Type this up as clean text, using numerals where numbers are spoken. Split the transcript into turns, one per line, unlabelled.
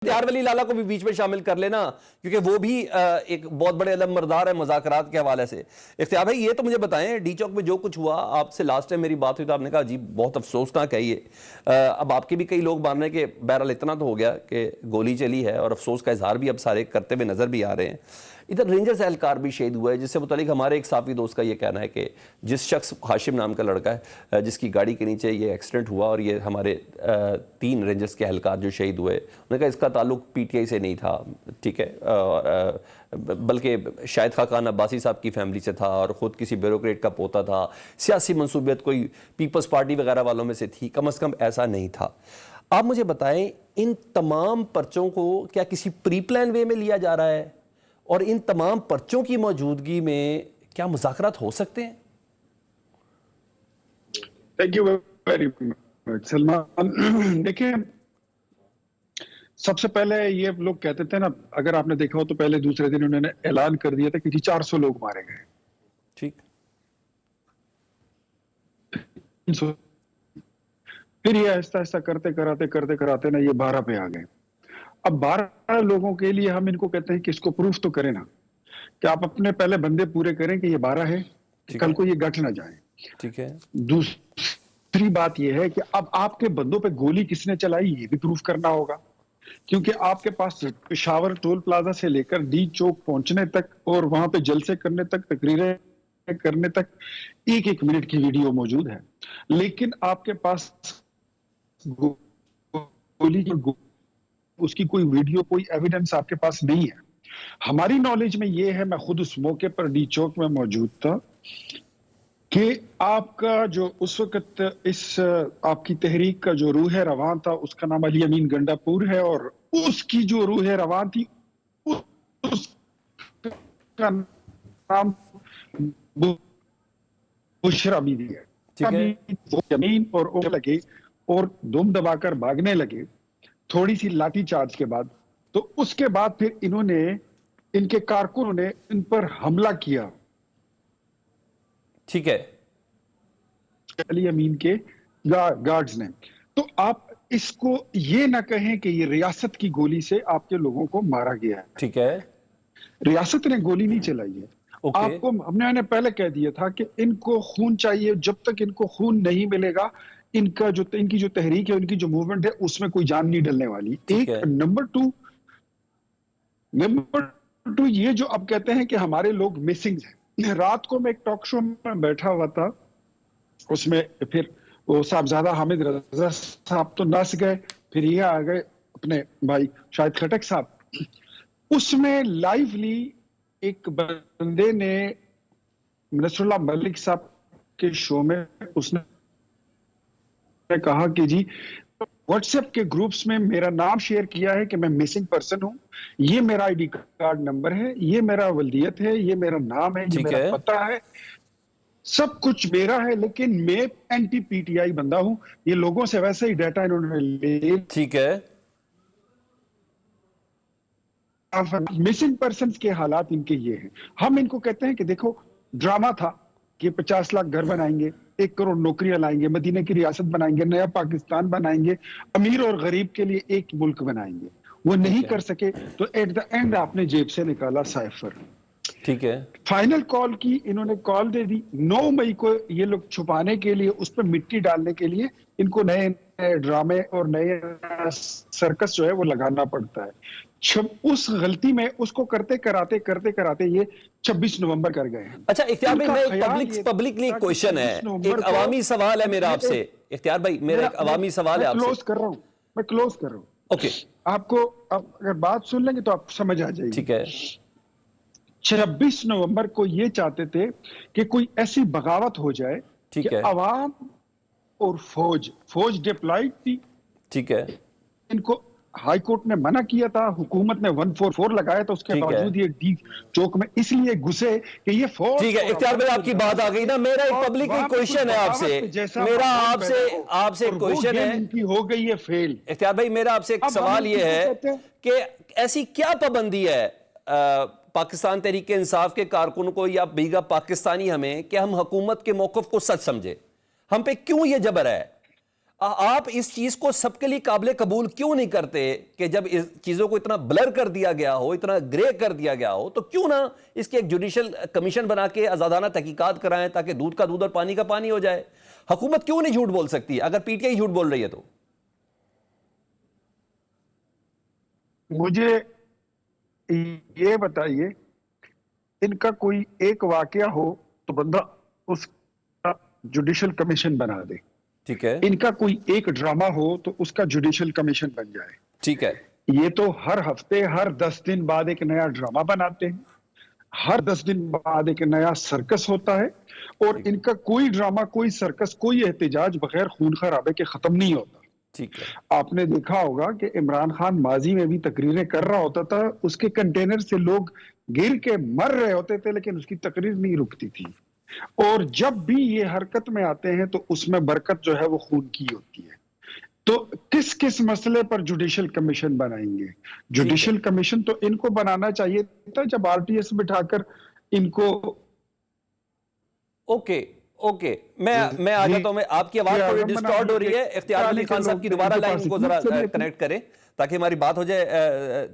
اختیار ولی لالہ کو بھی بیچ میں شامل کر لینا، کیونکہ وہ بھی ایک بہت بڑے علم مردار ہے مذاکرات کے حوالے سے۔ اختیار بھائی یہ تو مجھے بتائیں، ڈی چوک میں جو کچھ ہوا، آپ سے لاسٹ ٹائم میری بات ہوئی تو آپ نے کہا جی بہت افسوسناک ہے یہ۔ اب آپ کے بھی کئی لوگ مان رہے ہیں کہ بہرحال اتنا تو ہو گیا کہ گولی چلی ہے، اور افسوس کا اظہار بھی اب سارے کرتے ہوئے نظر بھی آ رہے ہیں۔ ادھر رینجرز اہلکار بھی شہید ہوا ہے، جس سے متعلق ہمارے ایک صحافی دوست کا یہ کہنا ہے کہ جس شخص ہاشم نام کا لڑکا ہے جس کی گاڑی کے نیچے یہ ایکسیڈنٹ ہوا، اور یہ ہمارے 3 رینجرز کے اہلکار جو شہید ہوئے، انہوں نے کہا اس کا تعلق پی ٹی آئی سے نہیں تھا، ٹھیک ہے، بلکہ شاہد خاقان عباسی صاحب کی فیملی سے تھا، اور خود کسی بیوروکریٹ کا پوتا تھا، سیاسی منصوبیت کوئی پیپلز پارٹی وغیرہ والوں میں سے تھی، کم از کم ایسا نہیں تھا۔ آپ مجھے بتائیں ان تمام پرچوں کو کیا کسی پری پلان وے میں لیا جا رہا ہے، اور ان تمام پرچوں کی موجودگی میں کیا مذاکرات ہو سکتے ہیں؟
Thank you very much Salman. دیکھیں، سب سے پہلے یہ لوگ کہتے تھے نا، اگر آپ نے دیکھا ہو تو پہلے دوسرے دن انہوں نے اعلان کر دیا تھا کہ 400 لوگ مارے گئے،
ٹھیک،
پھر یہ آہستہ آہستہ کرتے کراتے نا یہ 12 پہ آ گئے۔ اب 12 لوگوں کے لیے ہم ان کو کہتے ہیں کہ اس کو پروف تو کریں نا، کہ آپ اپنے پہلے بندے پورے کریں کہ یہ 12 ہے، کل کو یہ گٹھ نہ جائیں۔
ٹھیک ہے،
دوسری بات یہ ہے کہ اب آپ کے بندوں پہ گولی کس نے چلائی یہ بھی پروف کرنا ہوگا، کیونکہ آپ کے پاس پشاور ٹول پلازا سے لے کر ڈی چوک پہنچنے تک اور وہاں پہ جلسے کرنے تک، تقریریں کرنے تک 1 منٹ کی ویڈیو موجود ہے، لیکن آپ کے پاس گولی اس کی کوئی ویڈیو، کوئی ایویڈنس آپ کے پاس نہیں ہے۔ ہماری نالج میں یہ ہے، میں خود اس موقع پر ڈی چوک میں موجود تھا، کہ آپ کا جو اس وقت اس آپ کی تحریک کا جو روح رواں تھا اس کا نام علی امین گنڈا پور ہے، اور اس کی جو روح رواں تھی اس کا نام بشرا بیوی ہے۔
ٹھیک ہے،
زمین اور لگے اور دم دبا کر بھاگنے لگے تھوڑی سی لاٹھی چارج کے بعد، تو اس کے بعد پھر انہوں نے، ان کے کارکنوں نے ان پر حملہ کیا
ٹھیک ہے،
علی امین کے گارڈز نے۔ تو آپ اس کو یہ نہ کہیں کہ یہ ریاست کی گولی سے آپ کے لوگوں کو مارا گیا ہے،
ٹھیک ہے،
ریاست نے گولی نہیں چلائی ہے۔
اوکے،
آپ کو ہم نے پہلے کہہ دیا تھا کہ ان کو خون چاہیے، جب تک ان کو خون نہیں ملے گا ان کی جو تحریک ہے، ان کی جو موومنٹ ہے، اس میں کوئی جان نہیں ڈلنے والی۔ ایک نمبر ٹو یہ جو اب کہتے ہیں کہ ہمارے لوگ مسنگ ہیں۔ رات کو میں ایک ٹاک شو میں بیٹھا ہوا تھا، اس میں پھر وہ صاحبزادہ حامد رضا صاحب تو نس گئے، پھر یہ آ گئے اپنے بھائی شاہد خٹک صاحب۔ اس میں لائیولی ایک بندے نے نصر اللہ ملک صاحب کے شو میں اس نے کہا کہ جی واٹس ایپ کے گروپس میں میرا نام شیئر کیا ہے کہ میں مسنگ پرسن ہوں، یہ میرا آئی ڈی کارڈ نمبر ہے، یہ میرا ولدیت ہے، یہ میرا نام ہے، یہ میرا پتہ ہے، سب کچھ میرا ہے، لیکن میں اینٹی پی ٹی آئی بندہ ہوں۔ یہ لوگوں سے ویسے ہی ڈیٹا انہوں نے لے،
ٹھیک ہے،
مسنگ پرسنز کے حالات ان کے یہ ہیں۔ ہم ان کو کہتے ہیں کہ دیکھو ڈرامہ تھا کہ 50 لاکھ گھر بنائیں گے، 1 کروڑ نوکریاں لائیں گے، مدینہ کی ریاست بنائیں گے، نیا پاکستان بنائیں گے، امیر اور غریب کے لیے ایک ملک بنائیں گے، وہ نہیں کر سکے، تو ایٹ دا اینڈ آپ نے جیب سے نکالا سائفر۔
ٹھیک ہے،
فائنل کال کی، انہوں نے کال دے دی 9 مئی کو، یہ لوگ چھپانے کے لیے، اس پہ مٹی ڈالنے کے لیے ان کو نئے نئے ڈرامے اور نئے سرکس جو ہے وہ لگانا پڑتا ہے۔ اس غلطی میں اس کو کرتے کراتے یہ 26 نومبر کر گئے ہیں۔
اچھا اختیار بھائی، میں ایک پبلکلی کوئیشن ہے، ایک عوامی سوال ہے میرا آپ سے، اختیار بھائی میرا ایک عوامی سوال ہے آپ سے۔
میں کلوز کر رہا ہوں،
اوکے،
آپ کو اگر بات سن لیں گے تو آپ سمجھ آ جائے گی۔
ٹھیک ہے،
26 نومبر کو یہ چاہتے تھے کہ کوئی ایسی بغاوت ہو جائے کہ عوام اور فوج ڈپلائیڈ تھی،
ٹھیک ہے،
ان کو ہائی کورٹ نے منع کیا تھا، حکومت نے 144 لگایا تھا، اس کے باوجود یہ ڈی چوک میں اس لیے گھسے کہ یہ فوج۔
ٹھیک ہے اختیار بھائی، آپ کی بات آ گئی نا، میرا ایک پبلکلی کوئیشن ہے آپ سے، میرا آپ سے کوئیشن ہے،
ان کی ہو گئی ہے فیل۔
اختیار بھائی میرا آپ سے ایک سوال یہ ہے کہ ایسی کیا پابندی ہے پاکستان تحریک انصاف کے کارکنوں کو یا بیگا پاکستانی ہمیں کہ ہم حکومت کے موقف کو سچ سمجھے؟ ہم پہ کیوں یہ جبر ہے؟ آپ اس چیز کو سب کے لیے قابل قبول کیوں نہیں کرتے کہ جب اس چیزوں کو اتنا بلر کر دیا گیا ہو، اتنا گرے کر دیا گیا ہو، تو کیوں نہ اس کے ایک جوڈیشل کمیشن بنا کے آزادانہ تحقیقات کرائیں تاکہ دودھ کا دودھ اور پانی کا پانی ہو جائے؟ حکومت کیوں نہیں جھوٹ بول سکتی اگر پی ٹی آئی جھوٹ بول رہی ہے تو؟
مجھے یہ بتائیے، ان کا کوئی ایک واقعہ ہو تو بندہ اس کا جوڈیشل کمیشن بنا دے،
ٹھیک ہے،
ان کا کوئی ایک ڈرامہ ہو تو اس کا جوڈیشل کمیشن بن جائے۔
ٹھیک ہے،
یہ تو ہر ہفتے، ہر 10 دن بعد ایک نیا ڈرامہ بناتے ہیں، ہر 10 دن بعد ایک نیا سرکس ہوتا ہے، اور ان کا کوئی ڈرامہ، کوئی سرکس، کوئی احتجاج بغیر خون خرابے کے ختم نہیں ہوتا۔
ٹھیک ہے،
آپ نے دیکھا ہوگا کہ عمران خان ماضی میں بھی تقریریں کر رہا ہوتا تھا، اس کے کنٹینر سے لوگ گر کے مر رہے ہوتے تھے لیکن اس کی تقریر نہیں رکتی تھی، اور جب بھی یہ حرکت میں آتے ہیں تو اس میں برکت جو ہے وہ خون کی ہوتی ہے۔ تو کس کس مسئلے پر جوڈیشل کمیشن بنائیں گے؟ جوڈیشل کمیشن تو ان کو بنانا چاہیے تھا جب آر ٹی ایس بٹھا کر ان کو۔
اوکے اوکے، میں آ جاتا ہوں، میں آپ کی آواز تھوڑی ڈسٹارٹ ہو رہی ہے، اختیار علی خان صاحب کی دوبارہ لائن کو ذرا کنیکٹ کریں تاکہ ہماری بات ہو جائے۔